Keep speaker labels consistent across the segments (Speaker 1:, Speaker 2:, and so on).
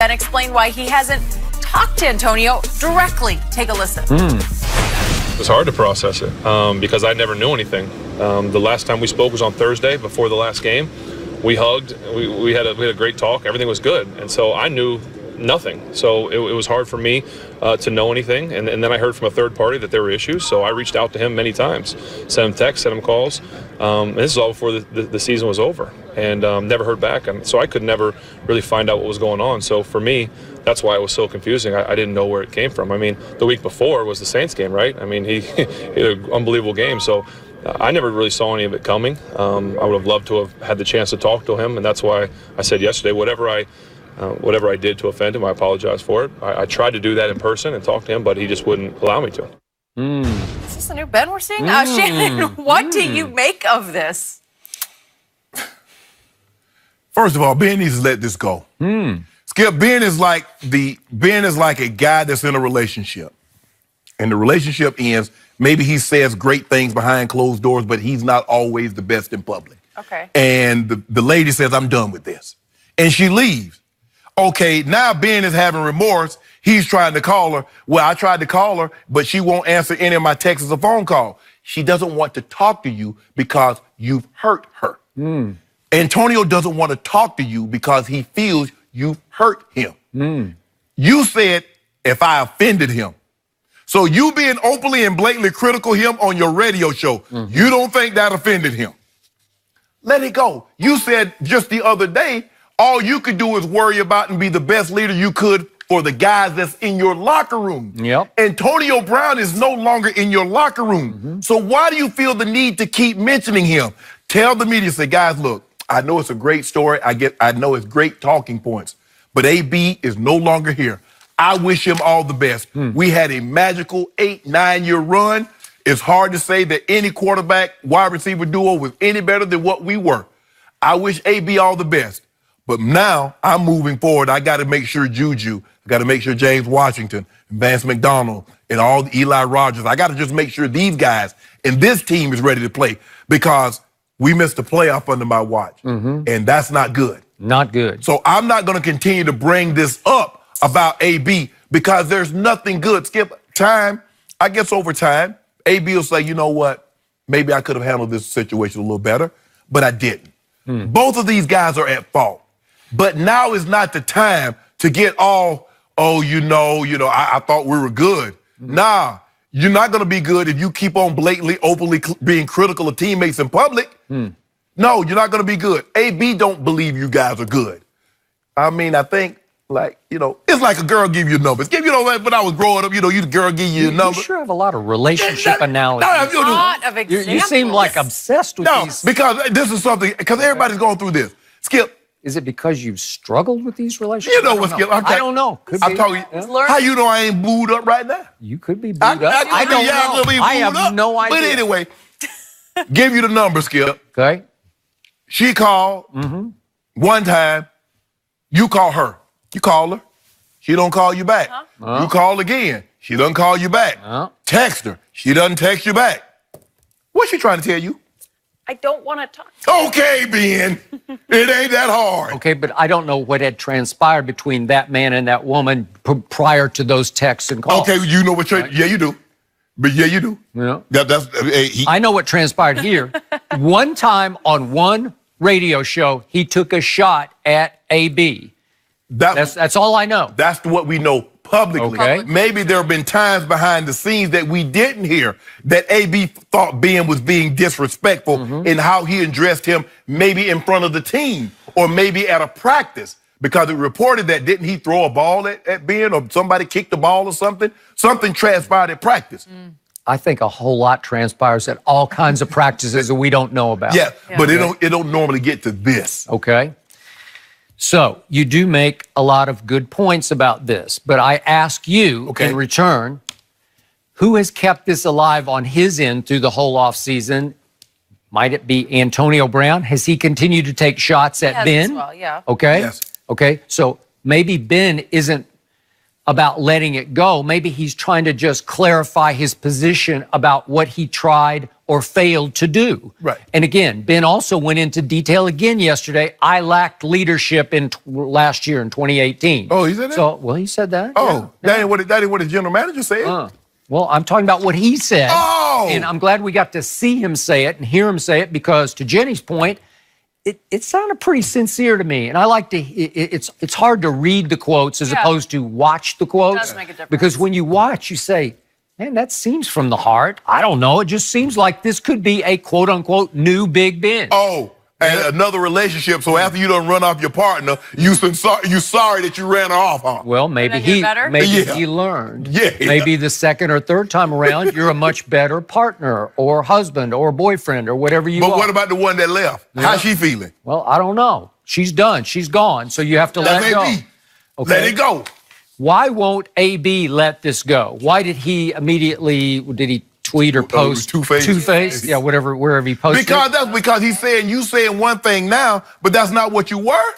Speaker 1: and explained why he hasn't talked to Antonio directly. Take a listen.
Speaker 2: It was hard to process it because I never knew anything. The last time we spoke was on Thursday before the last game. We hugged. We had a great talk. Everything was good, and so I knew nothing. So it was hard for me to know anything. And then I heard from a third party that there were issues. So I reached out to him many times, sent him texts, sent him calls. And this is all before the season was over, and never heard back. And so I could never really find out what was going on. So for me, that's why it was so confusing. I didn't know where it came from. I mean, the week before was the Saints game, right? I mean, he had an unbelievable game. So I never really saw any of it coming. I would have loved to have had the chance to talk to him, and that's why I said yesterday, whatever I did to offend him, I apologize for it. I tried to do that in person and talk to him, but he just wouldn't allow me to.
Speaker 1: Is this the new Ben we're seeing? Shannon, what do you make of this?
Speaker 3: First of all, Ben needs to let this go. Skip, Ben is like a guy that's in a relationship. And the relationship ends, maybe he says great things behind closed doors, but he's not always the best in public.
Speaker 1: Okay.
Speaker 3: And the lady says, I'm done with this. And she leaves. Okay, now Ben is having remorse. He's trying to call her. Well, I tried to call her, but she won't answer any of my texts or phone call. She doesn't want to talk to you because you've hurt her. Antonio doesn't want to talk to you because he feels you've hurt him. You said, if I offended him. So you being openly and blatantly critical of him on your radio show, you don't think that offended him. Let it go. You said just the other day, all you could do is worry about and be the best leader you could for the guys that's in your locker room. Antonio Brown is no longer in your locker room. So why do you feel the need to keep mentioning him? Tell the media, say, guys, look, I know it's a great story. I know it's great talking points, but AB is no longer here. I wish him all the best. We had a magical 8-9-year run. It's hard to say that any quarterback wide receiver duo was any better than what we were. I wish AB all the best. But now I'm moving forward. I got to make sure Juju, I got to make sure James Washington, and Vance McDonald, and all the Eli Rogers, I got to just make sure these guys and this team is ready to play because we missed the playoff under my watch. And that's not good.
Speaker 4: Not good.
Speaker 3: So I'm not going to continue to bring this up about AB because there's nothing good. Skip, time, I guess over time, AB will say, you know what, maybe I could have handled this situation a little better, but I didn't. Both of these guys are at fault. But now is not the time to get all, I thought we were good. Nah, you're not going to be good if you keep on blatantly, openly being critical of teammates in public. No, you're not going to be good. AB don't believe you guys are good. I mean, I think, it's like a girl give you a number. When I was growing up, the girl give you a number.
Speaker 4: You sure have a lot of relationship analogies.
Speaker 1: A lot of examples.
Speaker 4: You seem like obsessed with these.
Speaker 3: Because this is something, because everybody's going through this. Skip.
Speaker 4: Is it because you've struggled with these relationships?
Speaker 3: You know what, Skip?
Speaker 4: I don't know.
Speaker 3: I'm talking. How you know I ain't booed up right now?
Speaker 4: You could be booed up. I don't know. I have no idea.
Speaker 3: But anyway, give you the number, Skip.
Speaker 4: Okay.
Speaker 3: She called one time. You call her. You call her. She don't call you back. You call again. She doesn't call you back. Text her. She doesn't text you back. What's she trying to tell you?
Speaker 1: I don't want to talk.
Speaker 3: Okay, Ben. It ain't that hard.
Speaker 4: Okay, but I don't know what had transpired between that man and that woman prior to those texts and calls.
Speaker 3: Okay, you know what? Yeah, you do. But yeah, you do.
Speaker 4: Yeah.
Speaker 3: I
Speaker 4: know what transpired here. One time on one radio show, he took a shot at AB. That's all I know.
Speaker 3: That's what we know publicly.
Speaker 4: Okay.
Speaker 3: Maybe there have been times behind the scenes that we didn't hear that AB thought Ben was being disrespectful in how he addressed him, maybe in front of the team or maybe at a practice. Because it reported that didn't he throw a ball at Ben or somebody kicked the ball or something? Something transpired at practice.
Speaker 4: I think a whole lot transpires at all kinds of practices that we don't know about.
Speaker 3: Yeah. But it don't normally get to this.
Speaker 4: Okay. So you do make a lot of good points about this, but I ask you in return, who has kept this alive on his end through the whole offseason? Might it be Antonio Brown? Has he continued to take shots at Ben?
Speaker 1: As well, yeah.
Speaker 4: Okay.
Speaker 3: Yes.
Speaker 4: Okay. So maybe Ben isn't about letting it go. Maybe he's trying to just clarify his position about what he tried or failed to do.
Speaker 3: Right.
Speaker 4: And again, Ben also went into detail again yesterday. I lacked leadership in last year in 2018.
Speaker 3: Oh, he said that?
Speaker 4: So, well, he said that.
Speaker 3: Oh, that ain't what his general manager said.
Speaker 4: Well, I'm talking about what he said.
Speaker 3: Oh!
Speaker 4: And I'm glad we got to see him say it and hear him say it because, to Jenny's point, it sounded pretty sincere to me. And I like to, it's hard to read the quotes as opposed to watch the quotes.
Speaker 1: It does make a difference.
Speaker 4: Because when you watch, you say, man, that seems from the heart. I don't know. It just seems like this could be a quote unquote new Big Ben.
Speaker 3: Oh, and another relationship. So after you done run off your partner, you sorry that you ran her off, huh?
Speaker 4: Well, maybe he learned.
Speaker 3: Yeah.
Speaker 4: Maybe the second or third time around, you're a much better partner or husband or boyfriend or whatever you are.
Speaker 3: But what about the one that left?
Speaker 4: Yeah.
Speaker 3: How's she feeling?
Speaker 4: Well, I don't know. She's done. She's gone. So you have to let it go. Okay.
Speaker 3: Let it go.
Speaker 4: Why won't AB let this go? Why did he immediately, did he tweet or post? Two-Face? Yeah, wherever he posted.
Speaker 3: Because he's saying, you saying one thing now, but that's not what you were.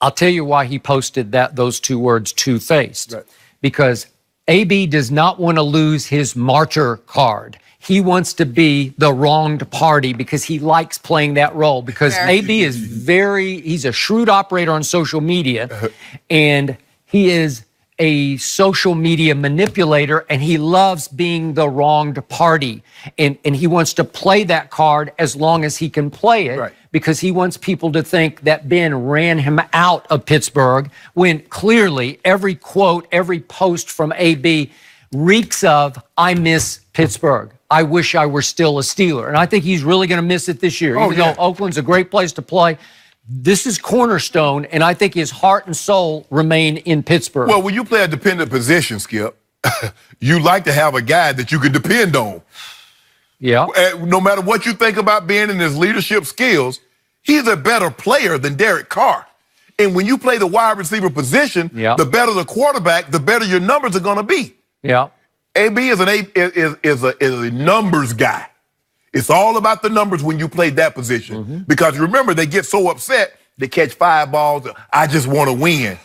Speaker 4: I'll tell you why he posted those two words, two-faced.
Speaker 3: Right.
Speaker 4: Because AB does not want to lose his martyr card. He wants to be the wronged party because he likes playing that role. Because AB is he's a shrewd operator on social media, and he is a social media manipulator, and he loves being the wronged party. And he wants to play that card as long as he can play it because he wants people to think that Ben ran him out of Pittsburgh when clearly every quote, every post from AB reeks of, I miss Pittsburgh. I wish I were still a Steeler. And I think he's really going to miss it this year. Even though Oakland's a great place to play, this is cornerstone, and I think his heart and soul remain in Pittsburgh.
Speaker 3: Well, when you play a dependent position, Skip, you like to have a guy that you can depend on.
Speaker 4: Yeah.
Speaker 3: No matter what you think about Ben and his leadership skills, he's a better player than Derek Carr. And when you play the wide receiver position, the better the quarterback, the better your numbers are going to be.
Speaker 4: Yeah.
Speaker 3: AB is a numbers guy. It's all about the numbers when you play that position. Because remember, they get so upset, they catch 5 balls. I just want to win.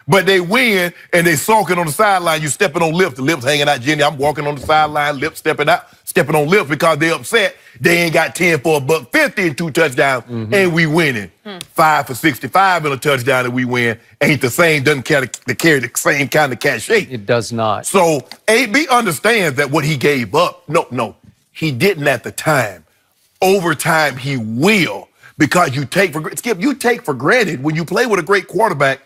Speaker 3: But they win, and they sulking on the sideline. You stepping on lips, the lips hanging out. Jenny, I'm walking on the sideline, lips stepping out, stepping on lips because they're upset. They ain't got 10 for $150 and 2 touchdowns, and we winning. 5 for 65 and a touchdown, and we win. Ain't the same, doesn't carry the same kind of cachet.
Speaker 4: It does not.
Speaker 3: So AB understands that what he gave up, no, he didn't at the time. Over time, he will, because you take for granted when you play with a great quarterback.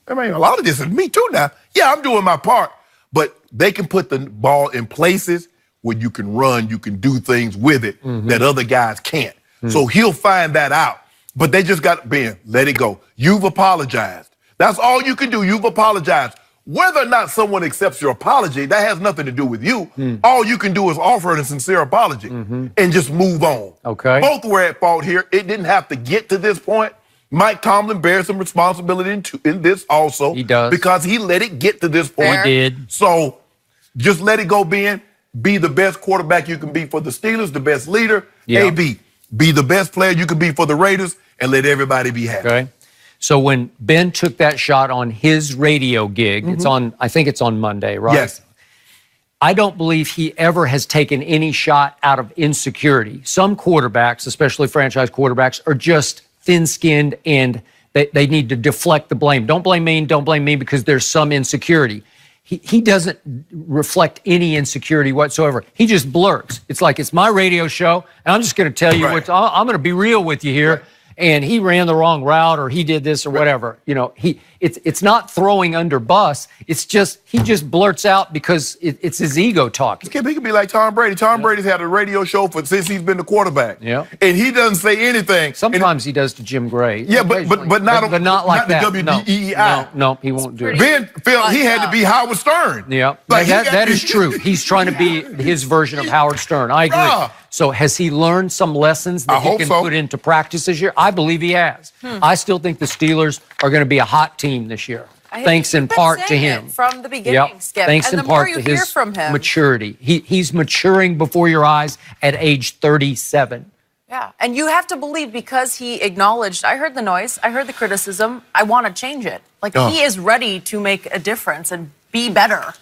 Speaker 3: I mean, a lot of this is me too now. Yeah, I'm doing my part, but they can put the ball in places where you can run, you can do things with it that other guys can't. So he'll find that out. But they just got, Ben, let it go. You've apologized. That's all you can do. You've apologized. Whether or not someone accepts your apology, that has nothing to do with you. All you can do is offer a sincere apology and just move on.
Speaker 4: Okay.
Speaker 3: Both were at fault here. It didn't have to get to this point. Mike Tomlin bears some responsibility in this also.
Speaker 4: He does.
Speaker 3: Because he let it get to this point.
Speaker 4: He did.
Speaker 3: So just let it go, Ben. Be the best quarterback you can be for the Steelers, the best leader. AB, be the best player you can be for the Raiders, and let everybody be happy.
Speaker 4: Okay. So when Ben took that shot on his radio gig, I think it's on Monday, right?
Speaker 3: Yes.
Speaker 4: I don't believe he ever has taken any shot out of insecurity. Some quarterbacks, especially franchise quarterbacks, are just thin-skinned and they need to deflect the blame. Don't blame me because there's some insecurity. He doesn't reflect any insecurity whatsoever. He just blurts. It's like, it's my radio show, and I'm just going to tell you I'm going to be real with you here. And he ran the wrong route, or he did this, or whatever. You know, it's not throwing under bus. It's just he just blurts out because it's his ego talking.
Speaker 3: He could be like Tom Brady. Tom Brady's had a radio show since he's been the quarterback.
Speaker 4: Yeah,
Speaker 3: and he doesn't say anything.
Speaker 4: Sometimes he does to Jim Gray.
Speaker 3: Yeah, but not like that. WDEI.
Speaker 4: No, he won't do it.
Speaker 3: Ben felt he had to be Howard Stern.
Speaker 4: Yeah, like that is true. He's trying to be his version of Howard Stern. I agree. So has he learned some lessons that he can put into practice this year? I believe he has. I still think the Steelers are going to be a hot team this year. Thanks in part to him.
Speaker 1: From the beginning, Skip.
Speaker 4: Thanks
Speaker 1: and
Speaker 4: in part to his maturity. He's maturing before your eyes at age 37.
Speaker 1: Yeah, and you have to believe because he acknowledged, I heard the noise, I heard the criticism, I want to change it. Like he is ready to make a difference and be better.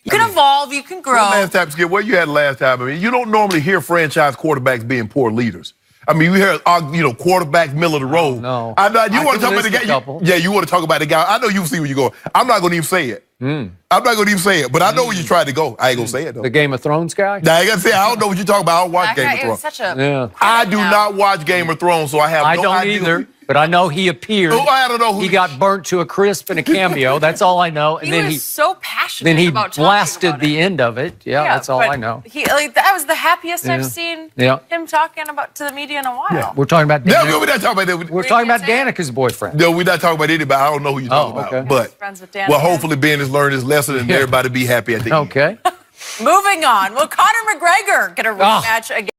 Speaker 1: You can evolve, you can grow.
Speaker 3: Last time, Skip, where you had last time? I mean, you don't normally hear franchise quarterbacks being poor leaders. I mean, we hear, quarterbacks middle of the road.
Speaker 4: No.
Speaker 3: I know you want to talk about the guy. Yeah, you want to talk about the guy. I know you see where you're going. I'm not going to even say it. I'm not going to even say it, but I know where you tried to go. I ain't going to say it, though.
Speaker 4: The Game of Thrones guy?
Speaker 3: Now, I got to say, I don't know what you're talking about. I don't watch Game of Thrones.
Speaker 1: Such a
Speaker 3: I do not watch Game of Thrones, so I have no idea.
Speaker 4: I don't either, but I know he appeared.
Speaker 3: Oh, I don't know who
Speaker 4: he got burnt to a crisp in a cameo. That's all I know. And
Speaker 1: he
Speaker 4: then
Speaker 1: was so passionate
Speaker 4: Then he
Speaker 1: about talking
Speaker 4: blasted
Speaker 1: about
Speaker 4: the
Speaker 1: it.
Speaker 4: end of it. Yeah, that's all
Speaker 1: but
Speaker 4: I know.
Speaker 1: That was the happiest I've seen
Speaker 4: Yeah.
Speaker 1: him talking about to the media in a while.
Speaker 3: Yeah.
Speaker 4: We're talking about
Speaker 3: No,
Speaker 4: Danica.
Speaker 3: we're not talking about that.
Speaker 4: We're talking about Danica's boyfriend.
Speaker 3: No, we're not talking about anybody. I don't know who you're talking
Speaker 4: okay.
Speaker 3: about. But,
Speaker 1: Friends with Danica.
Speaker 3: well, hopefully Ben has learned his lesson and everybody be happy at the end.
Speaker 4: Okay.
Speaker 1: Moving on. Will Conor McGregor get a rematch again?